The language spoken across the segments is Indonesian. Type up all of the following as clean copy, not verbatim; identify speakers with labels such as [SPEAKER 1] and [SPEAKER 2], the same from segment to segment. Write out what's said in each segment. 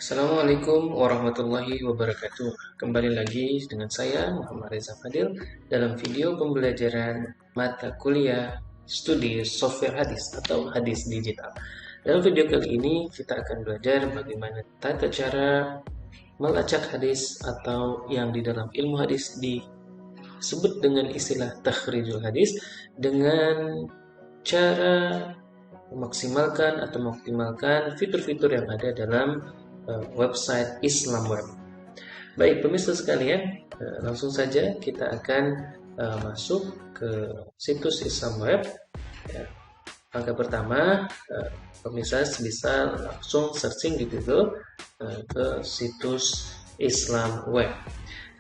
[SPEAKER 1] Assalamualaikum warahmatullahi wabarakatuh. Kembali lagi dengan saya Muhammad Reza Fadil dalam video pembelajaran mata kuliah studi software hadis atau hadis digital. Dalam video kali ini kita akan belajar bagaimana tata cara melacak hadis atau yang di dalam ilmu hadis disebut dengan istilah takhrijul hadis dengan cara memaksimalkan atau mengoptimalkan fitur-fitur yang ada dalam website Islam Web. Baik pemirsa sekalian, langsung saja kita akan masuk ke situs Islam Web. Ya. Langkah pertama, pemirsa bisa langsung searching di Google ke situs Islam Web.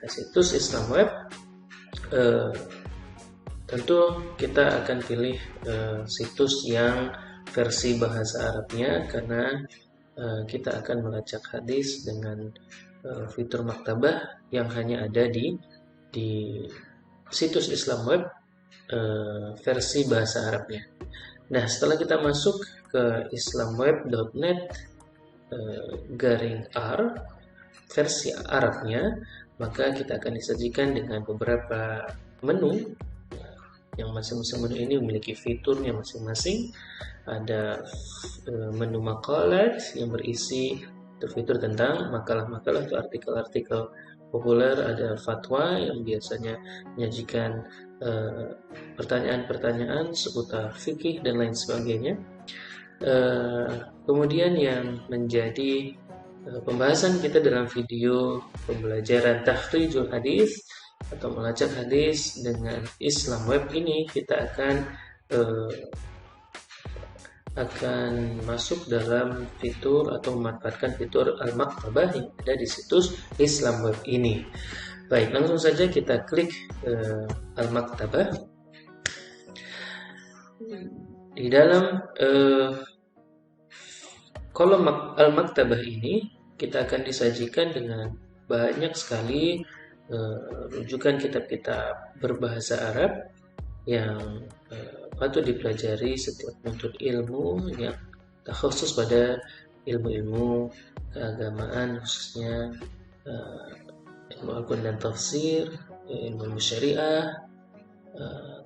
[SPEAKER 1] Nah, situs Islam Web tentu kita akan pilih situs yang versi bahasa Arabnya karena kita akan melacak hadis dengan fitur maktabah yang hanya ada di situs Islam Web versi bahasa Arabnya. Nah, setelah kita masuk ke islamweb.net /R versi Arabnya, maka kita akan disajikan dengan beberapa menu yang masing-masing menu ini memiliki fiturnya masing-masing. Ada menu makalat yang berisi fitur tentang makalah-makalah atau artikel-artikel populer. Ada fatwa yang biasanya menyajikan pertanyaan-pertanyaan seputar fikih dan lain sebagainya. Kemudian yang menjadi pembahasan kita dalam video pembelajaran takhrijul hadis atau melacak hadis dengan Islam Web ini, kita akan masuk dalam fitur atau memanfaatkan fitur Al-Maktabah yang ada di situs Islam Web ini. Baik, langsung saja kita klik Al-Maktabah. Di dalam kolom Al-Maktabah ini kita akan disajikan dengan banyak sekali rujukan kitab-kitab berbahasa Arab yang patut dipelajari setiap penuntut ilmu yang khusus pada ilmu-ilmu keagamaan, khususnya ilmu Al-Quran dan tafsir, ilmu syariah,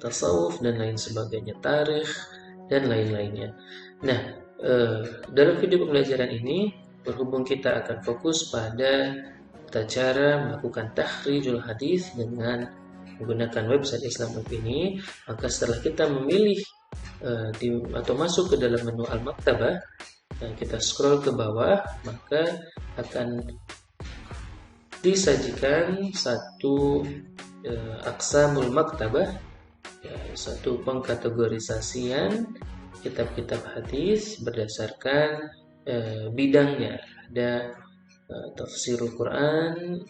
[SPEAKER 1] tasawuf dan lain sebagainya, tarikh dan lain-lainnya. Nah, dalam video pembelajaran ini berhubung kita akan fokus pada tata cara melakukan takhrijul hadis dengan menggunakan website Islam Web ini, maka setelah kita memilih atau masuk ke dalam menu Al-Maktabah, kita scroll ke bawah, maka akan disajikan satu aqsamul maktabah, satu pengkategorisasian kitab-kitab hadis berdasarkan bidangnya. Ada tafsirul Quran.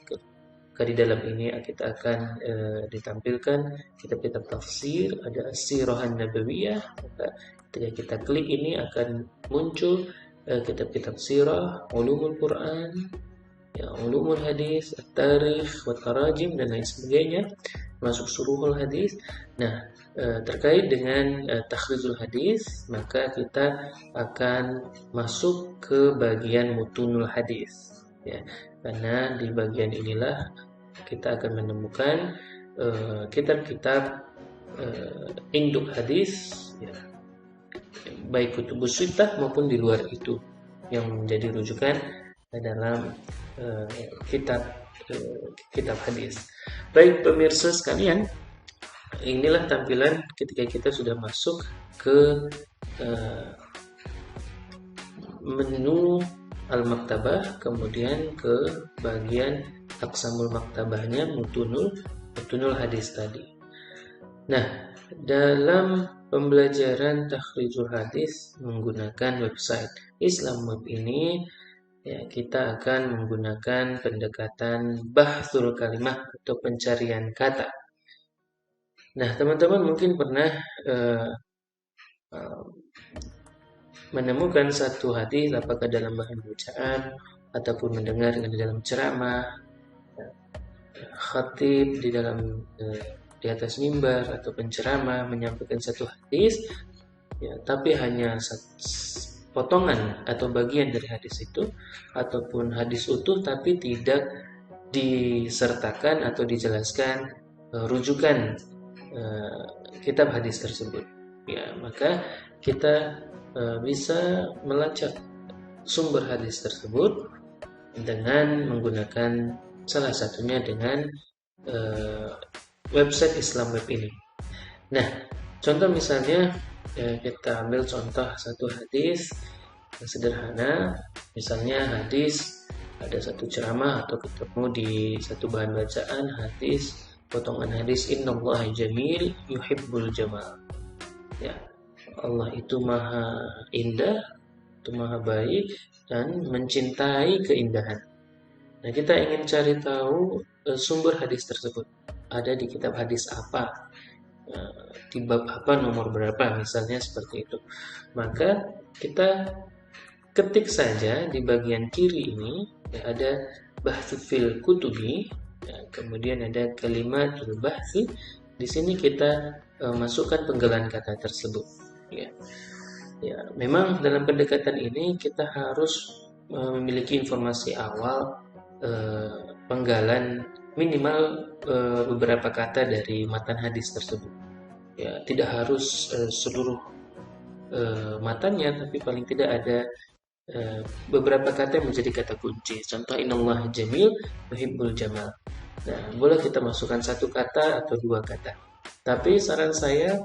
[SPEAKER 1] Di dalam ini kita akan ditampilkan kitab-kitab tafsir, ada As-Sirah Nabawiyah. Maka ketika kita klik ini akan muncul kitab-kitab sirah, ulumul Quran, ya, ulumul hadis, at-tarikh, wat-tarajim dan lain sebagainya, masuk suruhul hadis. Nah, terkait dengan takhrijul hadis, maka kita akan masuk ke bagian mutunul hadis, ya, karena di bagian inilah kita akan menemukan kitab-kitab induk hadis, ya, baik kutubus sittah maupun di luar itu yang menjadi rujukan dalam kitab hadis. Baik pemirsa sekalian, inilah tampilan ketika kita sudah masuk ke menu Al-Maktabah, kemudian ke bagian aqsamul maktabahnya, mutunul hadis tadi. Nah, dalam pembelajaran takhrijul hadis menggunakan website Islam Web ini, ya, kita akan menggunakan pendekatan bahthul kalimah atau pencarian kata. Nah, teman-teman mungkin pernah menemukan satu hadis apakah dalam bahan bacaan ataupun mendengar di dalam ceramah, khatib di atas mimbar atau penceramah menyampaikan satu hadis, ya, tapi hanya potongan atau bagian dari hadis itu ataupun hadis utuh tapi tidak disertakan atau dijelaskan rujukan eh, kitab hadis tersebut. Ya, maka kita bisa melacak sumber hadis tersebut dengan menggunakan salah satunya dengan eh, website Islam Web ini. Nah, contoh misalnya kita ambil contoh satu hadis yang sederhana, misalnya hadis ada satu ceramah atau ketemu di satu bahan bacaan hadis, potongan hadis innallaha jamil yuhibbul jamal. Ya, Allah itu maha indah, itu maha baik dan mencintai keindahan. Nah, kita ingin cari tahu sumber hadis tersebut. Ada di kitab hadis apa? Di bab apa, nomor berapa, misalnya seperti itu. Maka kita ketik saja di bagian kiri ini, ya, ada bahsu fil kutubi, ya, kemudian ada kalimatul bahsi. Di sini kita masukkan penggalan kata tersebut. Ya. Ya, memang dalam pendekatan ini kita harus memiliki informasi awal penggalan minimal beberapa kata dari matan hadis tersebut. Ya, tidak harus seluruh matanya, tapi paling tidak ada beberapa kata yang menjadi kata kunci. Contoh innallaha jamil yuhibbul jamal. Nah, boleh kita masukkan satu kata atau dua kata. Tapi saran saya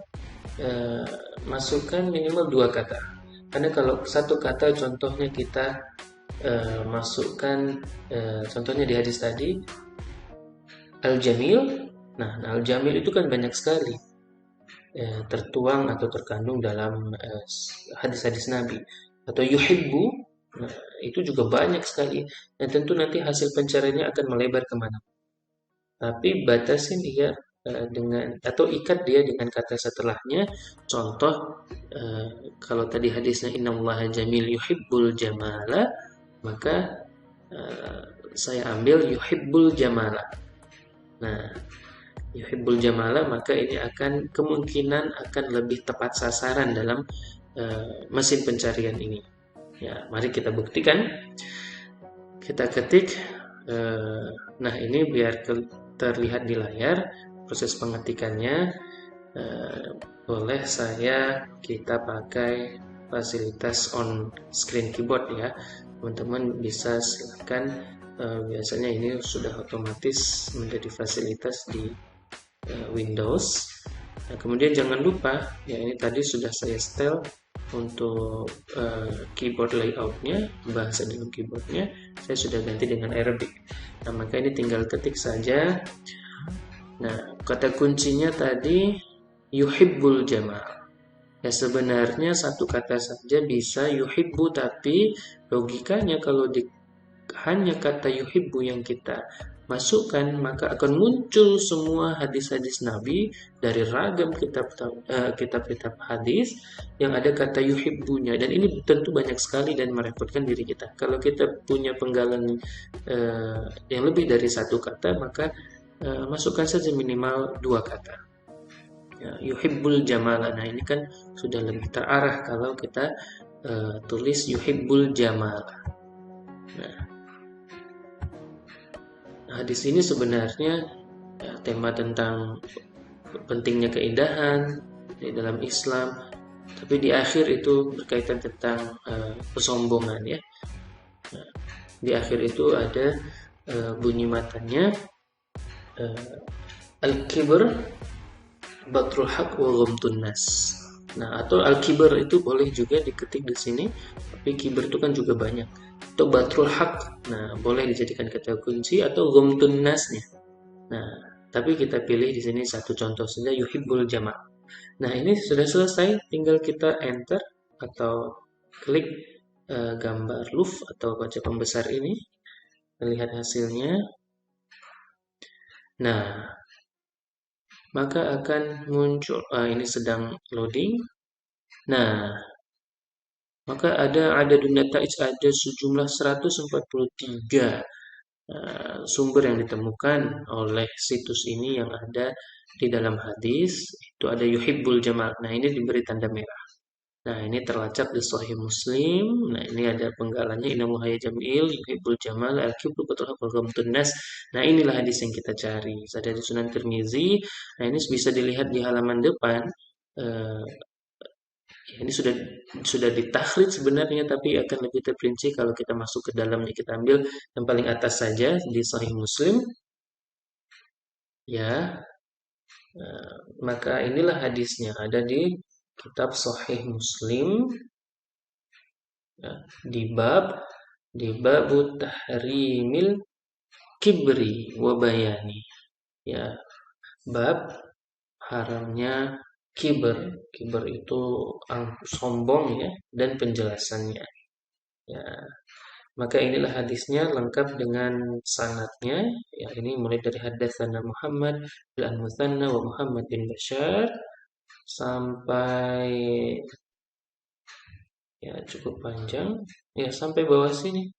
[SPEAKER 1] masukkan minimal dua kata. Karena kalau satu kata contohnya kita masukkan contohnya di hadis tadi al-jamil. Nah, al-jamil itu kan banyak sekali tertuang atau terkandung dalam hadis-hadis Nabi. Atau yuhibbu, nah, itu juga banyak sekali. Dan tentu nanti hasil pencariannya akan melebar kemana. Tapi batasin dia dengan atau ikat dia dengan kata setelahnya. Contoh kalau tadi hadisnya innallaha jamil yuhibbul jamala, maka saya ambil yuhibbul jamala. Nah, yuhibbul jamala, maka ini akan kemungkinan akan lebih tepat sasaran dalam mesin pencarian ini. Ya, mari kita buktikan. Kita ketik. Nah, ini biar terlihat di layar proses pengetikannya. Boleh kita pakai fasilitas on screen keyboard ya. Teman-teman bisa silakan. Biasanya ini sudah otomatis menjadi fasilitas di Windows. Nah, kemudian jangan lupa, ya ini tadi sudah saya setel untuk keyboard layoutnya, bahasa dalam keyboardnya, saya sudah ganti dengan Arabic. Nah, maka ini tinggal ketik saja. Nah, kata kuncinya tadi yuhibbul jamal. Ya sebenarnya satu kata saja bisa yuhibbu, tapi logikanya kalau hanya kata yuhibbu yang kita masukkan, maka akan muncul semua hadis-hadis Nabi dari ragam kitab-kitab hadis yang ada kata yuhibbunya, dan ini tentu banyak sekali dan merepotkan diri kita. Kalau kita punya penggalan yang lebih dari satu kata, maka masukkan saja minimal dua kata. Ya, yuhibbul jamala. Nah, ini kan sudah lebih terarah kalau kita tulis yuhibbul jamala. Nah, hadis ini sebenarnya ya, tema tentang pentingnya keindahan di dalam Islam, tapi di akhir itu berkaitan tentang kesombongan ya. Nah, di akhir itu ada bunyi matanya al-kibr batrul haq wa ghamtun nas. Nah, atau al-kibr itu boleh juga diketik di sini, tapi kibr itu kan juga banyak. Atau batrul haq, nah boleh dijadikan kata kunci, atau ghamtun nasnya. Nah, tapi kita pilih di sini satu contoh saja, yuhibbul jama'. Nah, ini sudah selesai, tinggal kita enter atau klik gambar luf atau kaca pembesar ini, lihat hasilnya. Nah, maka akan muncul, ini sedang loading. Nah, maka ada nata'ij, ada sejumlah 143 sumber yang ditemukan oleh situs ini yang ada di dalam hadis. Itu ada yuhibbul jamal. Nah, ini diberi tanda merah. Nah, ini terlacak di Sahih Muslim. Nah, ini ada penggalannya Innallaha jamil yuhibbul jamal al-kibru qatul ghamtun nas. Nah, inilah hadis yang kita cari. Ada di Sunan Tirmizi. Nah, ini bisa dilihat di halaman depan. Eh, ini sudah ditakhrij sebenarnya, tapi akan lebih terperinci kalau kita masuk ke dalamnya. Kita ambil yang paling atas saja di Sahih Muslim. Ya, maka inilah hadisnya ada di kitab Sahih Muslim, ya, di bab tahrimil kibri wa bayani. Ya, bab haramnya kiber. Kiber itu sombong ya, dan penjelasannya. Ya, maka inilah hadisnya lengkap dengan sanadnya. Ya, ini mulai dari hadatsana Muhammad bin Al-Mutsanna wa Muhammad bin Bashar sampai, ya, cukup panjang. Ya, sampai bawah sini.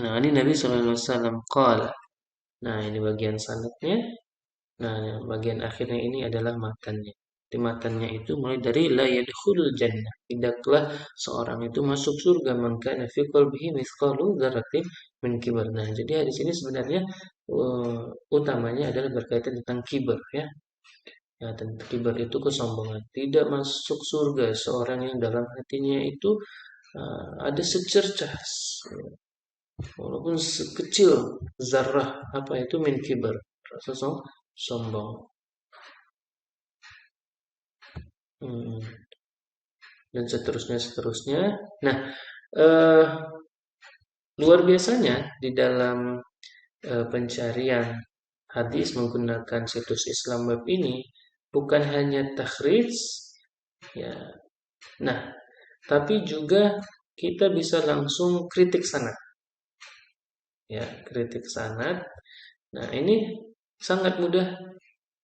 [SPEAKER 1] Nah, ini Nabi SAW qala. Nah, ini bagian sanadnya. Nah, bagian akhirnya ini adalah matannya. Di matannya itu mulai dari la yadkhulul jannah. Tidaklah seorang itu masuk surga man kana fi qalbihi mithqalu dzarratin min kibar. Nah, jadi di sini sebenarnya utamanya adalah berkaitan tentang kibar ya. Ya, tentang kibar itu kesombongan. Tidak masuk surga seorang yang dalam hatinya itu ada secercah, walaupun sekecil zarah, apa itu min kibar, rasa sombong. Hmm, dan seterusnya. Nah, eh, luar biasanya di dalam pencarian hadis menggunakan situs Islam Web ini bukan hanya takhrij, ya. Nah, tapi juga kita bisa langsung kritik sanad, ya, kritik sanad. Nah, ini sangat mudah.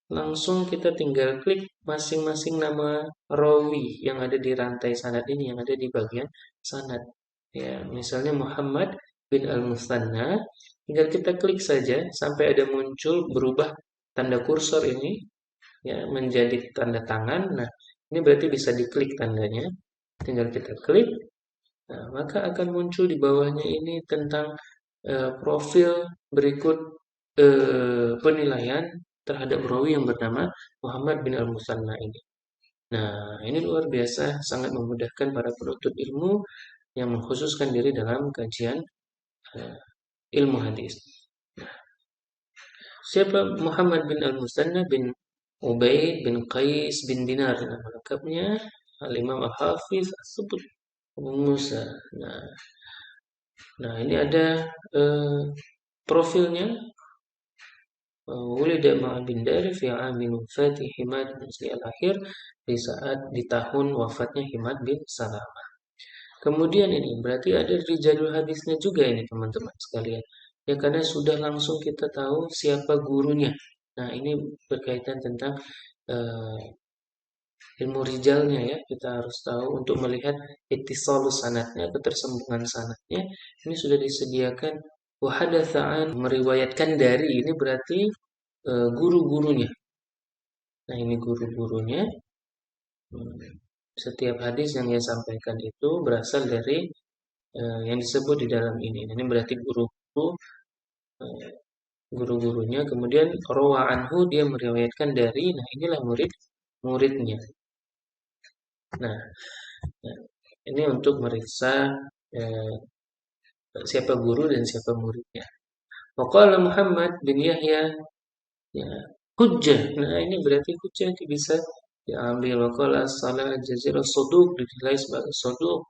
[SPEAKER 1] Langsung kita tinggal klik masing-masing nama rawi yang ada di rantai sanad ini, yang ada di bagian sanad. Ya, misalnya Muhammad bin Al-Mutsanna, tinggal kita klik saja sampai ada muncul berubah tanda kursor ini ya menjadi tanda tangan. Nah, ini berarti bisa diklik tandanya. Tinggal kita klik. Nah, maka akan muncul di bawahnya ini tentang profil berikut penilaian terhadap rawi yang bernama Muhammad bin Al-Musanna ini. Nah, ini luar biasa, sangat memudahkan para penuntut ilmu yang mengkhususkan diri dalam kajian uh, ilmu hadis. Siapa Muhammad bin Al-Musanna bin Ubaid bin Qais bin Dinar? Nama lengkapnya Al-Imam Al-Hafiz As-Subut Abu Musa. Nah, ini ada profilnya. Wulida Ma'al bin Dari fi amin wafati Himad bin al-akhir, di tahun wafatnya Himad bin Salamah. Kemudian ini berarti ada rijalul hadisnya juga ini teman-teman sekalian. Ya, karena sudah langsung kita tahu siapa gurunya. Nah, ini berkaitan tentang uh, ilmu rijalnya ya. Kita harus tahu untuk melihat ittisalus sanadnya, ketersambungan sanadnya. Ini sudah disediakan wahadatsa'an, meriwayatkan dari, ini berarti guru-gurunya. Nah, ini guru-gurunya. Setiap hadis yang dia sampaikan itu berasal dari yang disebut di dalam ini. Ini berarti guru-guru, guru-gurunya. Kemudian rawa anhu, dia meriwayatkan dari. Nah, inilah murid-muridnya. Nah, ini untuk meriksa siapa guru dan siapa muridnya. Waqala Muhammad bin Yahya, ya, hujjah. Nah, ini berarti hujjah itu bisa diambil. Waqala salah jazir soduk, dinilai sebagai soduk.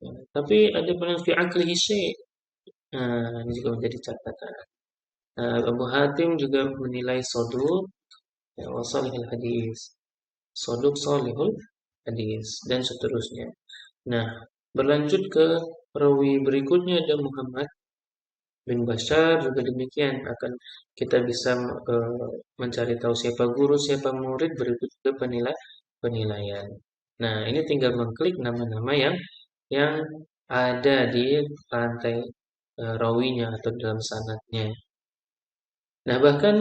[SPEAKER 1] Ya, tapi ada yang fi aklihi syai'. Nah, ini juga menjadi catatan. Nah, Abu Hatim juga menilai soduk, ya, wa salihul hadis. Soduk salihul hadis dan seterusnya. Nah, berlanjut ke perawi berikutnya ada Muhammad bin Bashar, juga demikian akan kita bisa mencari tahu siapa guru, siapa murid, berikut juga penilaian. Nah, ini tinggal mengklik nama-nama yang ada di rantai rawinya atau dalam sanadnya. Nah, bahkan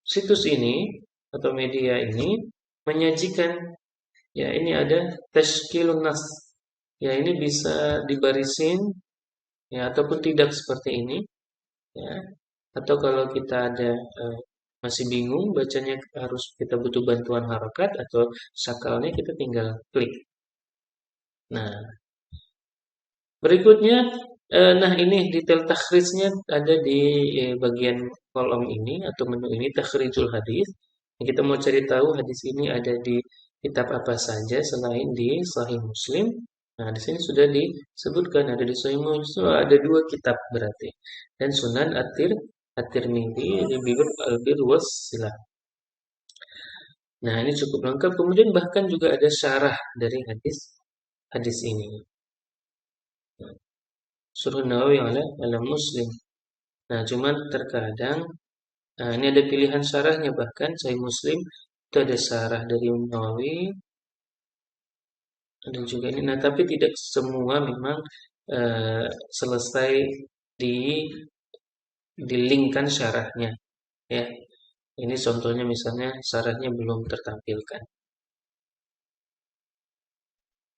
[SPEAKER 1] situs ini atau media ini menyajikan, ya ini ada tashkilun nas. Ya ini bisa dibarisin ya ataupun tidak seperti ini ya. Atau kalau kita ada masih bingung bacanya harus kita butuh bantuan harokat atau sakalnya kita tinggal klik. Nah, berikutnya, nah ini detail takhrijnya ada di bagian kolom ini atau menu ini, takhrijul hadis. Kita mau cari tahu hadis ini ada di kitab apa saja selain di Sahih Muslim. Nah, di sini sudah disebutkan ada di Sahih Muslim ada dua kitab berarti. Dan Sunan At-Tirmidzi di Bibir Al-Bir Silah. Nah, ini cukup lengkap. Kemudian bahkan juga ada syarah dari hadis hadis ini. Surah Nawawi ala Muslim. Nah, cuman terkadang ini ada pilihan syarahnya, bahkan Sahih Muslim itu ada syarah dari Nawawi, ada juga ini. Nah, tapi tidak semua memang selesai di dilinkkan syarahnya, ya. Ini contohnya misalnya syarahnya belum tertampilkan.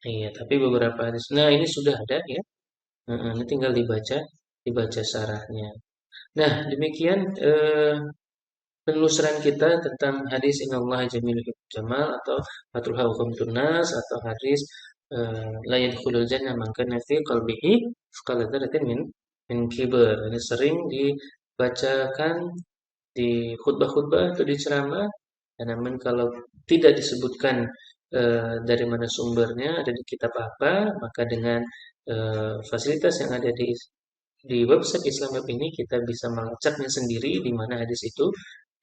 [SPEAKER 1] Iya, tapi beberapa hadis. Nah, ini sudah ada ya. Ini tinggal dibaca syarahnya. Nah, demikian penelusuran kita tentang hadis Innallaha Jamilul Jamal atau Fathul Hawqamtun Nas atau hadis la yadkhulul jannah man kana fi qalbihi mithqala dzarratin min kibr. Ini sering dibacakan di khutbah-khutbah atau di ceramah. Namun kalau tidak disebutkan dari mana sumbernya, ada di kitab apa, maka dengan fasilitas yang ada di website Islam Web ini kita bisa melacaknya sendiri di mana hadis itu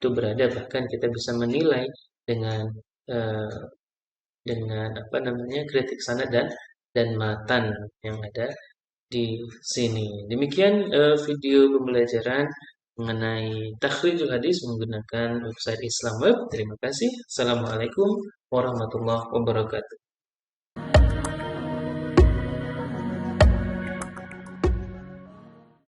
[SPEAKER 1] berada, bahkan kita bisa menilai dengan eh, dengan apa namanya kritik sanad dan matan yang ada di sini. Demikian video pembelajaran mengenai takhrijul hadis menggunakan website Islam Web. Terima kasih. Assalamualaikum warahmatullahi wabarakatuh.